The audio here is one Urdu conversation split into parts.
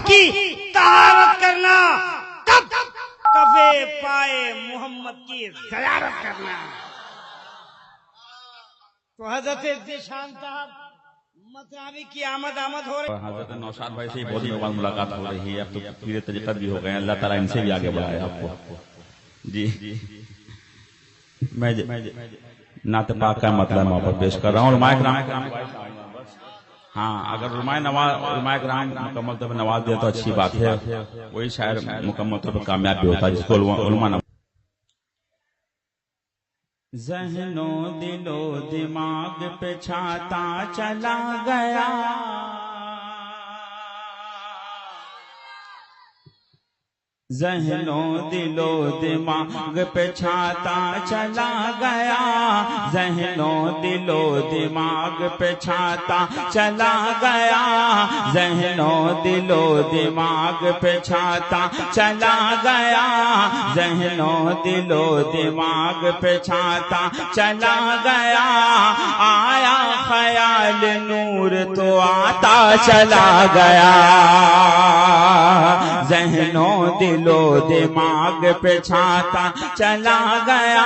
کی طہارت کرنا، تب کفے پائے محمد کی زیارت کرنا۔ تو حضرت ذیشان صاحب مطلبی کی آمد ہو رہی ہے۔ حضرت نوشاد بھائی سے بہت دنوں بعد ملاقات ہو رہی ہے، اب تو پھر تجربت بھی ہو گئے ہیں، اللہ تعالیٰ ان سے بھی آگے بڑھائے آپ کو۔ جی میں نعت پاک کا مطلب وہاں پر پیش کر رہا ہوں۔ علماء کرام، ہاں اگر علماء کرام مکمل طور پر نواز دے تو اچھی بات ہے، وہی شاعر مکمل طور پر کامیاب بھی ہوتا ہے جس کو علماء نواز۔ ذہن و دل و دماغ پہ چھاتا چلا گیا، ذہن و دل و دماغ پہ چھاتا چلا گیا، ذہن و دل و دماغ پہ چھاتا چلا گیا، ذہن و دل و دماغ پہ چھاتا چلا گیا، ذہن و دل و دماغ پہ چھاتا چلا گیا، آیا خیال نور تو آتا چلا گیا، ذہن و دل و دماغ پہ چھاتا چلا گیا،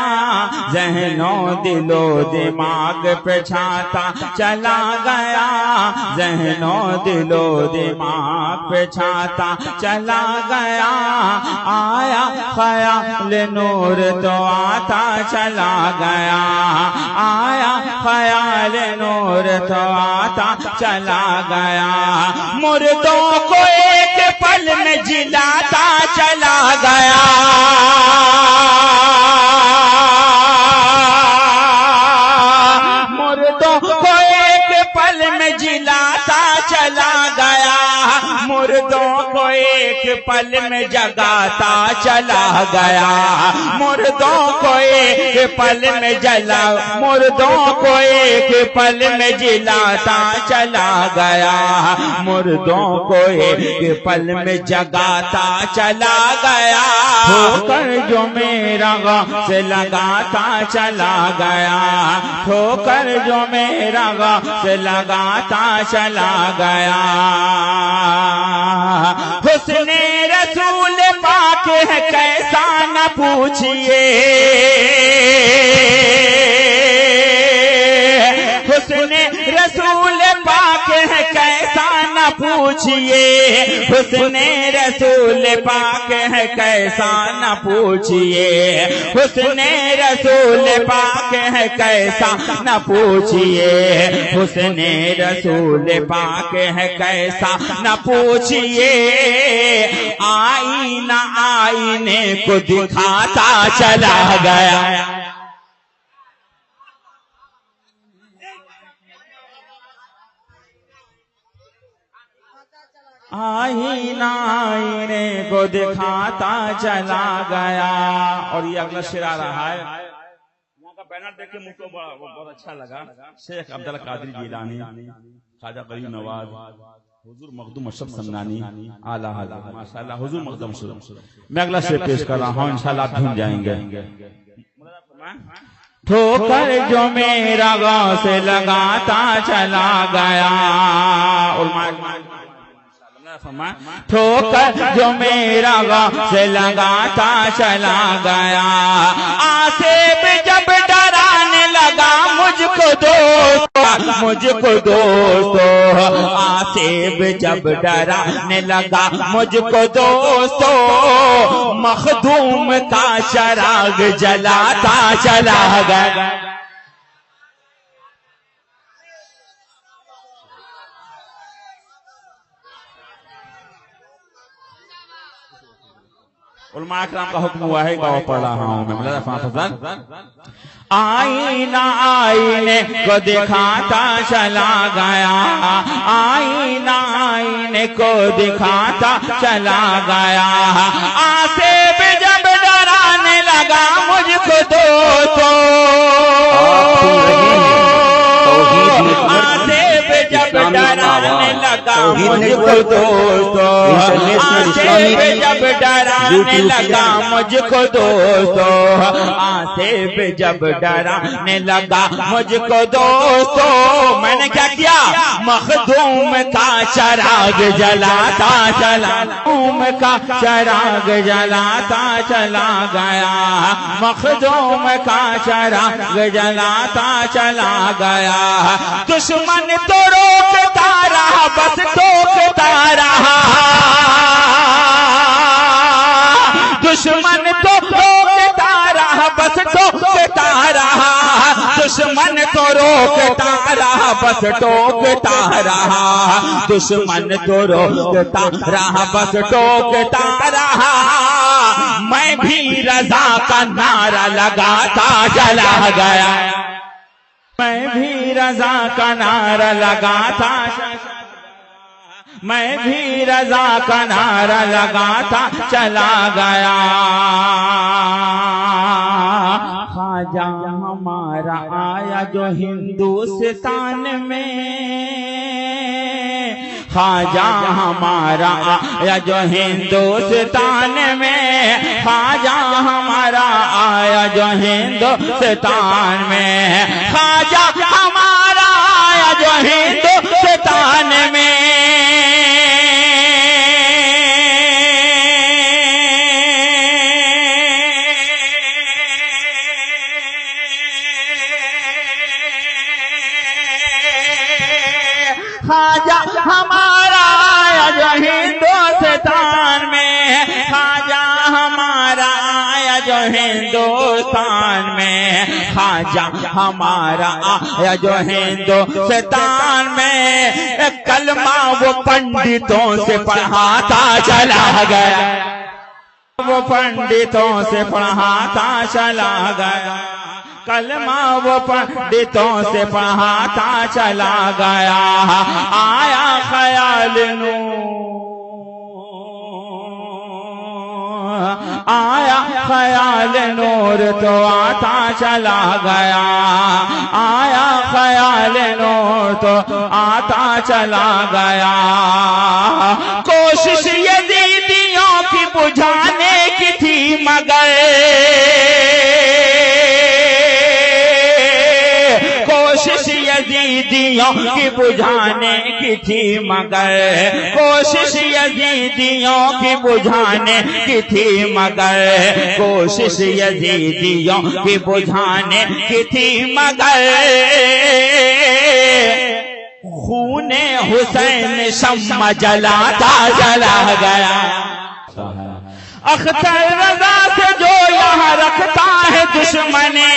ذہن و دل و دماغ پہ چھاتا چلا گیا، ذہن و دل و دماغ پہ چھاتا چلا گیا، آیا خیال نور تو آتا چلا گیا، آیا خیال نور تو آتا چلا گیا، مردوں کو ایک پل میں جلاتا چلا گیا، مردوں کو ایک پل میں جلاتا چلا گیا، مردوں کو ایک پل میں جگاتا چلا گیا، مردوں کو ایک پل میں جلا، مردوں کو ایک پل میں جلاتا چلا گیا، مردوں کو ایک پل میں جگاتا چلا گیا، ٹھوکر جو میرا غم سے لگاتا چلا گیا، ٹھوکر جو میرا غم سے لگاتا چلا گیا، حسن رسول پاک ہے کیسا نہ پوچھئے، حسن رسول پاک ہے کیسا نہ پوچھئے، حسن رسول پاک ہے کیسا نہ پوچھئے، حسن رسول پاک ہے کیسا نہ پوچھئے، حسن رسول پاک ہے کیسا نہ پوچھئے، آئینہ آئینے کو دکھاتا چلا گیا، آئینہ آئینے کو دکھاتا چلا گیا۔ اور یہ اگلا شعر آ رہا ہے، یہاں کا بینر دیکھ کے مجھ کو بہت اچھا لگا، شیخ عبدالقادر جیلانی، خواجہ غریب نواز، حضور مخدوم اشرف سمنانی، اعلیٰ حضرت ماشاءاللہ حضور مخدوم اشرف۔ میں اگلا شعر پیش کر رہا ہوں، انشاءاللہ آپ دھن جائیں گے۔ ٹھوکر جو میرا غم سے لگاتا چلا گیا، ٹھوکر جو میرا غم سے لگاتا چلا گیا، آصف جب ڈرانے لگا مجھ کو دوستو، مجھ کو دوستو، آصف جب ڈرانے لگا مجھ کو دوستو، مخدوم کا چراغ جلاتا چلا گیا۔ علماء اکرام کا حکم ہوا ہے، گاؤں پڑھ رہا ہوں میں، مولانا فضل۔ آئینہ آئینے کو دکھاتا چلا گیا، آئینہ آئینے کو دکھاتا چلا گیا، آصف جب ڈرانے لگا مجھ کو دوستو، آصف جب ڈرانے لگا مجھ کو دوستو آصف جب ڈرانے لگا مجھ کو دوستو آصف جب ڈرانے لگا مجھ کو دوستو میں نے کیا کیا مخدوم کا چراغ جلاتا چلا مخدوم کا چراغ جلاتا چلا گیا مخدوم کا چراغ جلاتا چلا گیا دشمن تو روکتا رہا بس ٹوکتا رہا دشمن تو روکتا رہا بس ٹوکتا رہا دشمن تو روکتا رہا بس ٹوکتا رہا دشمن تو روکتا رہا بس ٹوکتا رہا میں بھی رضا کا نعرہ لگاتا چلا گیا میں بھی رضا کا نعرہ لگاتا میں بھی رضا کا نعرہ لگاتا چلا گیا خواجہ ہمارا آیا جو ہندوستان میں خواجہ ہمارا آیا جو ہندوستان میں خواجہ ہمارا آیا جو ہندوستان میں خواجہ ہمارا آیا جو ہندوستان میں خواجہ ہمارا آیا جو ہندوستان میں خواجہ ہمارا آیا جو ہندوستان میں خواجہ ہمارا آیا جو ہندوستان میں کلمہ وہ پنڈتوں سے پڑھاتا چلا گیا وہ پنڈتوں سے پڑھاتا چلا گیا کلمہ وہ پنڈتوں سے پڑھاتا چلا گیا آیا خیال نور آیا خیال نور تو آتا چلا گیا آیا خیال نور تو آتا چلا گیا کوشش یزیدیوں کی بجھانے کی تھی مگر کوشش یزیدیوں کی بجھانے کی تھی مگر کوشش یزیدیوں کی بجھانے کی تھی مگر کوشش یزیدیوں کی بجھانے کی تھی مگر خون حسین شمع جلاتا جلا گیا اختر رضا سے جو یہاں رکھتا ہے دشمنے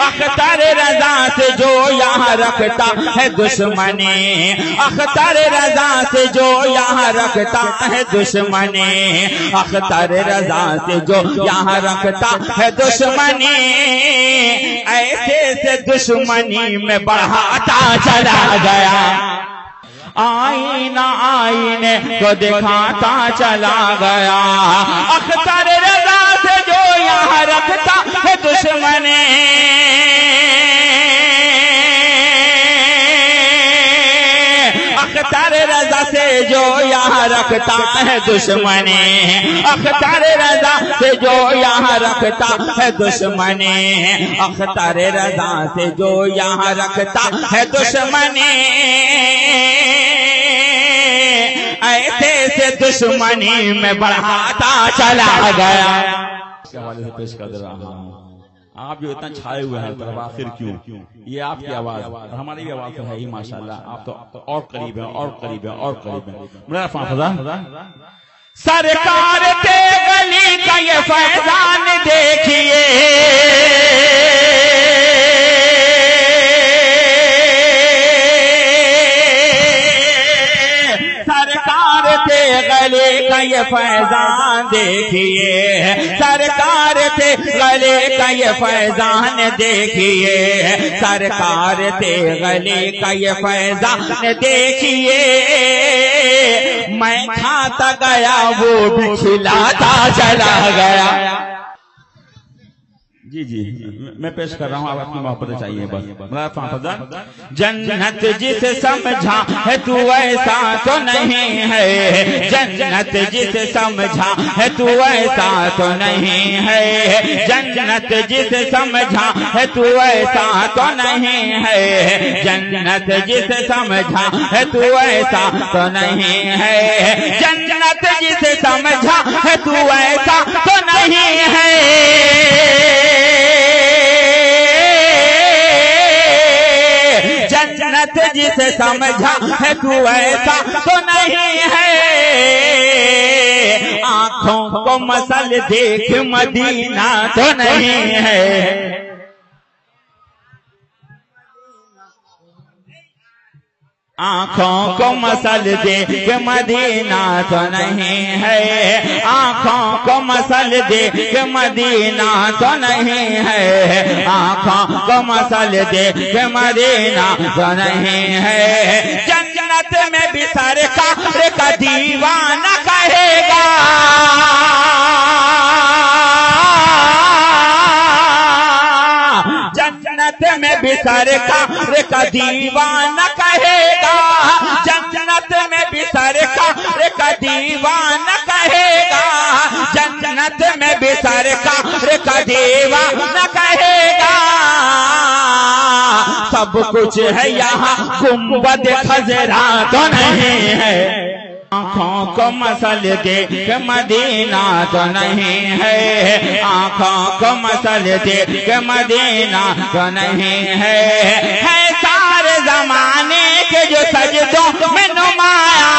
اختر رضا سے جو یہاں رکھتا ہے دشمنے اختر رضا سے جو یہاں رکھتا ہے دشمنے اختر رضا سے جو یہاں رکھتا ہے دشمنے ایسے سے دشمنی میں بڑھاتا چلا گیا آئینہ آئینے کو دکھاتا چلا گیا اختر رضا سے جو یہاں رکھتا ہے دشمنے اختر رضا سے جو یہاں رکھتا ہے دشمنے اختر رضا سے جو یہاں رکھتا ہے دشمنے اختر رضا سے جو یہاں رکھتا ہے دشمنے ایسے سے دشمنی میں بڑھاتا چلا گیا کے حوالے سے پیش کر دے رہا ہوں آپ جو اتنا چھائے ہوئے ہیں طرف آخر کیوں یہ آپ کی آواز اور ہماری بھی آواز ہے ہی ماشاءاللہ آپ تو اور قریب ہیں اور قریب ہیں اور قریب ہیں میرا فضا سرکار تے گلی کا یہ فیضان دیکھیے سرکار تے گلے کا یہ فیضان دیکھیے سرکار تے گلے کا یہ فیضان دیکھیے سرکار تے گلے کا یہ فیضان دیکھیے میں کھاتا گیا وہ بھی کھلاتا چلا گیا جی میں پیش کر رہا ہوں، آپ اپنی محبت چاہیے بس. جنت جسے سمجھا ہے تو ایسا تو نہیں ہے، جنت جسے سمجھا ہے تو ایسا تو نہیں ہے، جنت جسے سمجھا ہے تو ایسا تو نہیں ہے، جنت جسے سمجھا ہے تو ایسا تو نہیں ہے، جنت جسے سمجھا ہے تو ایسا تو نہیں ہے، جنت جسے سمجھا ہے تو ایسا تو نہیں ہے، آنکھوں کو مسل دیکھ مدینہ تو نہیں ہے، آنکھوں کو مسل دیکھ مدینہ تو نہیں ہے، آنکھوں کو مسل دیکھ مدینہ تو نہیں ہے، آنکھوں کو مسل دیکھ مدینہ تو نہیں ہے، جنت میں بھی سرکار کا دیوانہ کہے گا، جنت میں بھی سرکار کا دیوانہ کہے گا، جنت میں بھی سرکار کا دیوانہ کہے گا، جنت میں بھی سرکار کا دیوانہ کہے گا، سب کچھ ہے یہاں گنبد خضرا تو نہیں ہے، آنکھوں کو مسل دیکھ مدینہ تو نہیں ہے، آنکھوں کو مسل دیکھ مدینہ تو نہیں ہے سارے زمانے کے جو سجدوں میں نمایاں.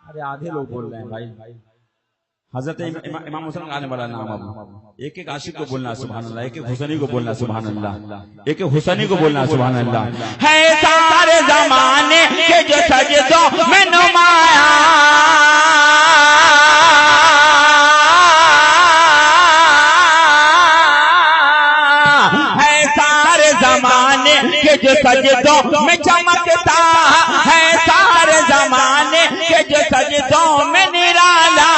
ارے آدھے لوگ بول رہے ہیں بھائی. حضرت امام حسین آنے والا نام اب ایک ایک عاشق کو بولنا سبحان اللہ، ایک ایک حسینی کو بولنا سبحان اللہ، ایک ایک حسینی کو بولنا سبحان اللہ. ہے سارے زمانے کے جو سجدوں میں نمایاں، ہے سارے زمانے کے جو سجدوں میں چمکتا، ہے سارے زمانے کے جو سجدوں میں نرالا،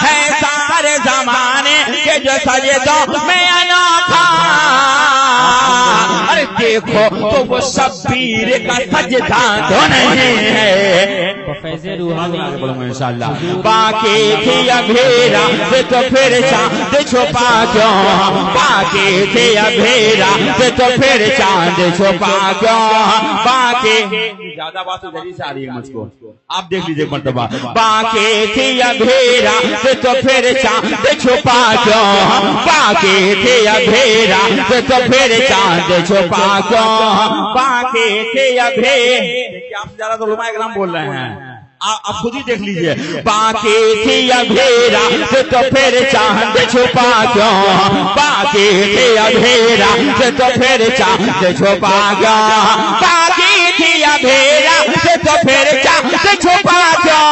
ہے سارے زمانے کے جو سجدوں میں انوکھا، ارے دیکھو تو وہ شبیر کا سجدہ تو نہیں ہے، باقی تھی ابھیرا سے تو پھر چاند چھپا کیوں، باقی تھی ابھیرا سے تو پھر چاند چھپا کیوں، باقی زیادہ بات تو دہلی سے آ رہی ہے مجھ کو، آپ دیکھ لیجیے مرتبہ. باقی تھی ابھیرا سے تو پھر چاند چھپا کیوں، باقی تھی ابھیرا سے تو پھر چاند چھپا کیوں، باقی تھی ابھیرا. آپ زیادہ تو علماء اکرام بول رہے ہیں، آپ خود ہی دیکھ لیجیے. باقی تھی ابھیرا سے تو پھر چاند چھپا کیوں، باقی تھی ابھیرا سے تو پھر چاند چھپا کیوں، باقی تھی ابھیرا سے تو پھر چاند چھپا کیوں،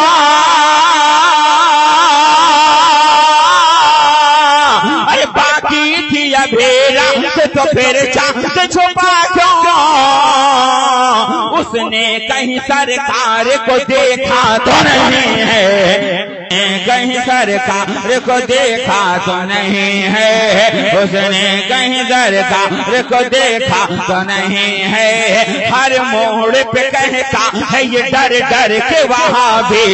ارے باقی تھی ابھیرا سے تو پھر چاند چھپا کیوں، اس نے کہیں سرکار کو دیکھا تو نہیں ہے، کہیں سرکار کو دیکھا تو نہیں ہے، اس نے کہیں سرکار کو دیکھا تو نہیں ہے، ہر موڑ پہ کہتا ہے یہ ڈر ڈر کے وہاں بھی،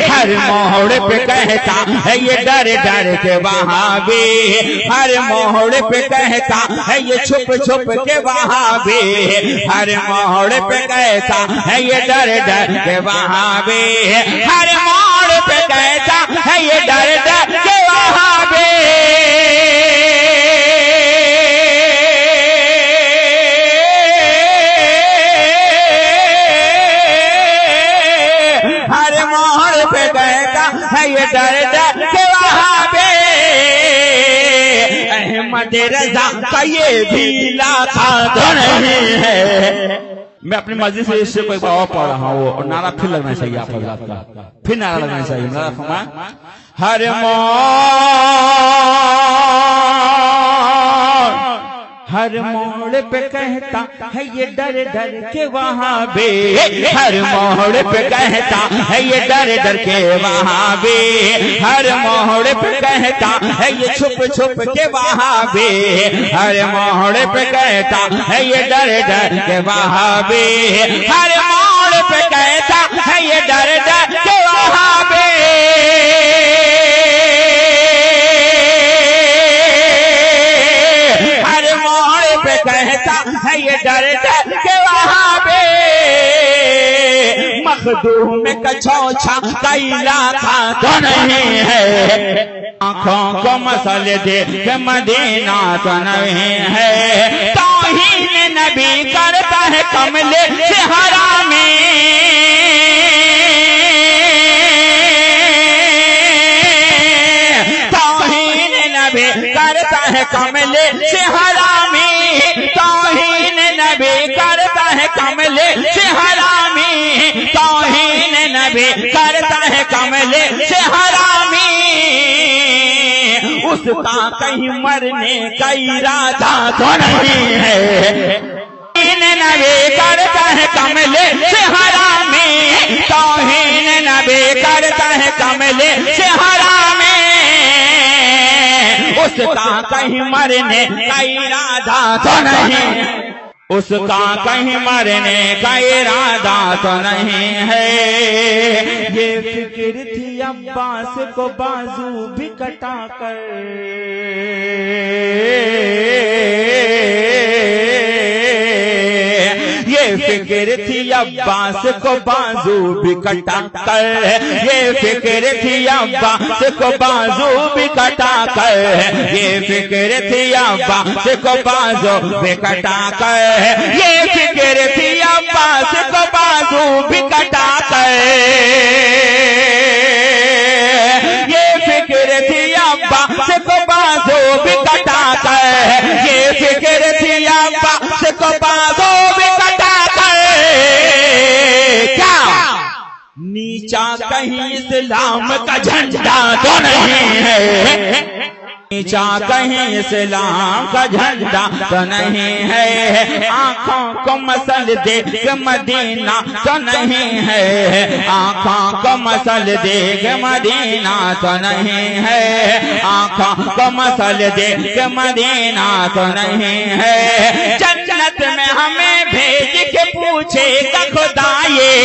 ہر موڑ پہ کہتا ہے یہ ڈر ڈر کے وہاں بھی، ہر موڑ پہ کہتا ہے یہ چھپ چھپ کے وہاں بھی، ہر موڑ پہ کہتا ہے یہ ڈر ڈر کے وہاں بھی، ہر موڑ پہ کہتا ہے یہ ڈر ڈر کے وہاں بھی، ہر موڑ پہ کہتا ہے یہ ڈر ڈر کے وہاں بھی، احمد رضا کا یہ بھی لاکھا تو نہیں ہے. میں اپنی مرضی سے اس سے کوئی بار اور پڑھ رہا ہوں اور نعرہ پھر لگنا چاہیے آپ حضرات کا، پھر نعرہ لگنا چاہیے. نعرہ فرمائیں ہر موڑ ہر موڑ پہ کہتا ہے یہ ڈر ڈر کے وہاں بے، ہر موڑ پہ کہتا ہے یہ ڈر ڈر کے وہاں بے، ہر موڑ پہ کہتا ہے یہ چھپ چھپ کے وہاں بے، ہر موڑ پہ کہتا ہے یہ ڈر ڈر کے وہاں بے، ہر موڑ پہ کہتا ہے یہ ڈر ڈر کے وہاں بے، کہتا ہے یہ ڈر ڈر کے وہاں پہ، مخدوم کا چھوچا کا علاقہ تو نہیں ہے، آنکھوں کو مسل دے کہ مدینہ تو نہیں ہے، توہین نبی کرتا ہے کملے سے حرامی، توہین نبی کرتا ہے کملے سے حرامی، توہین نبی کرتا ہے کملے سے حرامی، توہین نبی کرتا ہے کملے سے حرامی، اس کا کہیں مرنے کا ارادہ تو نہیں ہے، توہین نبی کرتا ہے کملے سے حرامی، توہین نبی کرتا ہے کملے سے حرامی، اس کا کہیں مرنے کا ارادہ تو نہیں، اس کا کہیں مرنے کا ارادہ تو نہیں ہے، یہ فکر تھی عباس کو بازو بھی کٹا کر، یہ فکر تھی عباس کو بازو بھی کٹا کر، یہ فکر تھی عباس کو بازو بھی کٹا کر، یہ فکر تھی عباس کو بازو بھی کٹا کر، یہ فکر تھی عباس کو بازو بھی کٹا کر، یہ فکر تھی عباس کو بازو بھی کٹا کر، یہ فکر تھی عباس کو بازو بھی کٹا کر، کیا نیچا کہیں اسلام کا جھنڈا تو نہیں ہے، نیچا کہیں اسلام کا جھنڈا تو نہیں ہے، آنکھوں کو مسل دے کہ مدینہ تو نہیں ہے، آنکھوں کو مسل دے کہ مدینہ تو نہیں ہے، آنکھوں کو مسل دے کہ مدینہ تو نہیں ہے، جنت میں ہمیں بھیج کے پوچھے گا خدا یہ،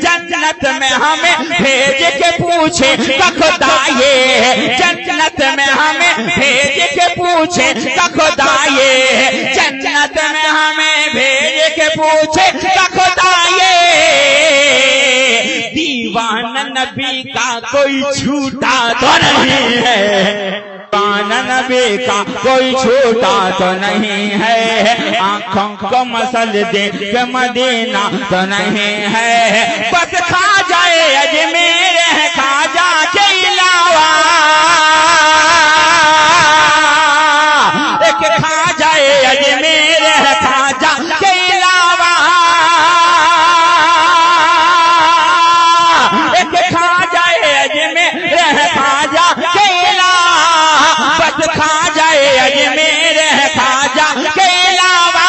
جنت میں ہمیں بھیج کے پوچھے گا خدا یہ، جنت میں ہمیں بھیج کے پوچھے گا خدا یہ، جنت میں ہمیں بھیج کے پوچھے گا خدا یہ، دیوانہ نبی کا کوئی چھوٹا تو نہیں ہے، دیوانہ نبی کا کوئی چھوٹا تو نہیں ہے، آنکھوں کو مسل دے کہ مدینہ تو نہیں ہے، بس کھا جائے اجمیر ہے خواجہ کے علاوہ، ایک کھا جائے اجمیر ہے خواجہ کے علاوہ، ایک کھا جائے اجمیر ہے خواجہ کے علاوہ، بس کھا جائے اجمیر ہے خواجہ کے علاوہ،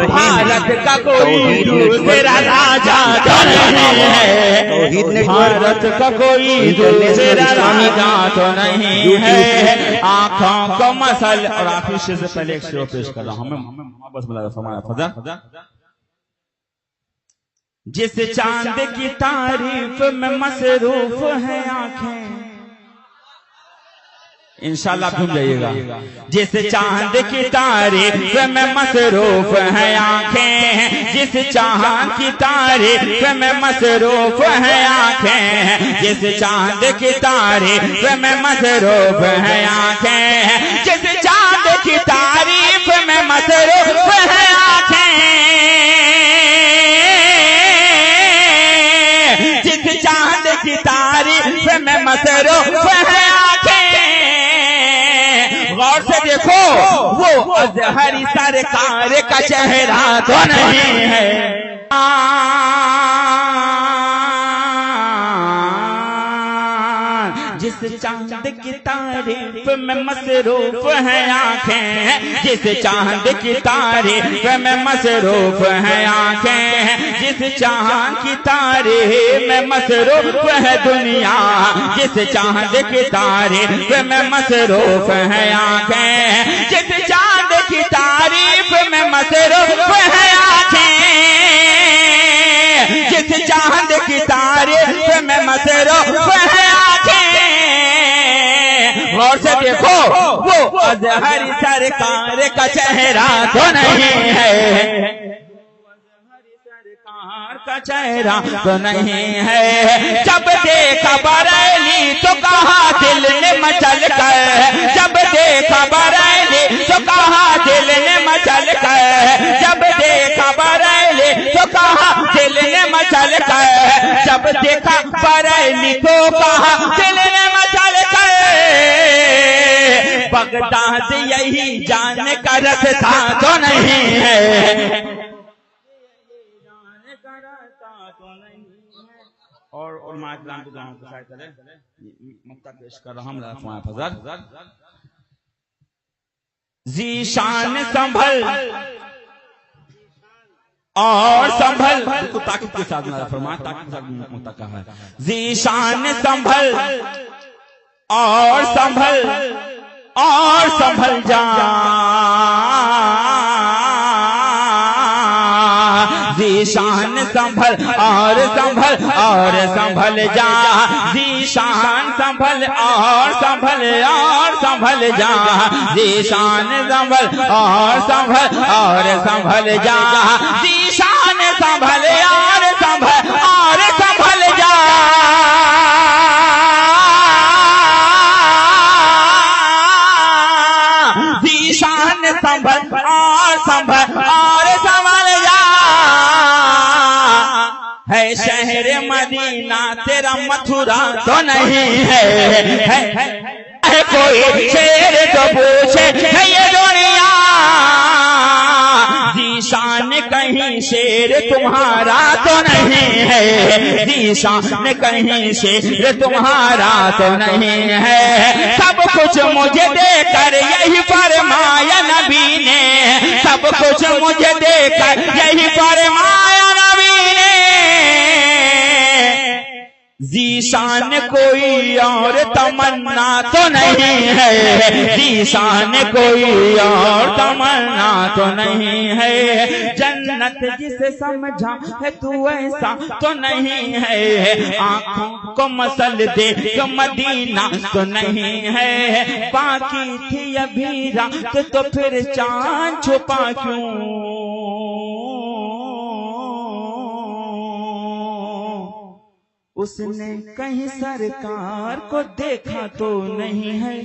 بھارت کا کوئی دوسرا راجا تو نہیں ہے، بھارت کا کوئی دوسرا راجا تو نہیں ہے، آنکھوں کو مسل، اور آخری شعر سے پہلے ایک شعر پیش کر رہا ہوں، ہمیں بس ملا فرمایا فضا، جس چاند کی تعریف میں مصروف ہے آنکھیں، انشاءاللہ بھول جائیے گا، جس چاند کی تعریف میں مصروف ہے آنکھیں، جس چاند کی تعریف میں مصروف ہے آنکھیں، جس چاند کی تعریف میں مصروف ہے آنکھیں، جس چاند کی تعریف میں مصروف ہے آنکھیں، جس چاند کی تعریف میں مصروف ہے آنکھیں، غور سے دیکھو وہ اظہری سرکار کا چہرہ تو نہیں ہے، جس چاند کی تعریف میں مصروف ہیں آنکھیں، جس چاند کی تعریف میں مصروف ہیں آنکھیں، جس چاند کی تعریف میں مصروف ہے دنیا، جس چاند کی تعریف میں مصروف ہے آنکھیں، جس چاند کی تعریف میں مصروف ہے آنکھیں، جس چاند کی تعریف میں مصروف ہے آنکھیں، غور سے دیکھو وہ اظہر سرکار کا چہرہ تو نہیں ہے، کا چہرہ تو نہیں ہے، جب دیکھا بریلی تو کہا دل نے مچل کر، جب دیکھا بریلی تو کہا دل نے مچل کر، جب دیکھا بریلی تو کہا دل نے مچل کر، جب دیکھا بریلی تو کہا دل نے مچل کر، بغداد یہی جان کا رستہ تو نہیں ہے، اور علماء اکرام کو جہاں کو شاید کرے مقطع پیش کر رہا ہوں فرمایا فضل ذیشان سنبھل اور سنبھل تو تاکید کے ساتھ نہ فرمایا، تاکید کے ساتھ مقطع کہا ہے، ذیشان سنبھل اور سنبھل اور سنبھل جا، ذیشان سنبھل اور سنبھل اور سنبھل جا، ذیشان سنبھل اور سنبھل اور سنبھل جا، ذیشان سنبھل اور سنبھل اور سنبھل جا، ذیشان سنبھل اور سنبھل اور سنبھل جا، ذیشان سنبھل اور سنبھل اور سنبھل جا، ہے شہر مدینہ تیرا متھرا تو نہیں ہے کوئی شیر تو پوچھے ہے یہ دنیا، ذیشان کہیں شیر تمہارا تو نہیں ہے، ذیشان کہیں شیر تمہارا تو نہیں ہے، سب کچھ مجھے دے کر یہی فرمایا نبی نے، سب کچھ مجھے دے کر یہی فرمایا نبی نے، ذیشان کوئی اور تمنا تو نہیں ہے، ذیشان کوئی اور تمنا تو نہیں ہے، جنت جسے سمجھا ہے تو ایسا تو نہیں ہے، آنکھوں کو مسل دے تو مدینہ تو نہیں ہے، باقی تھی ابھی رات تو پھر چاند چھپا کیوں، اس نے کہیں سرکار کو دیکھا تو نہیں ہے۔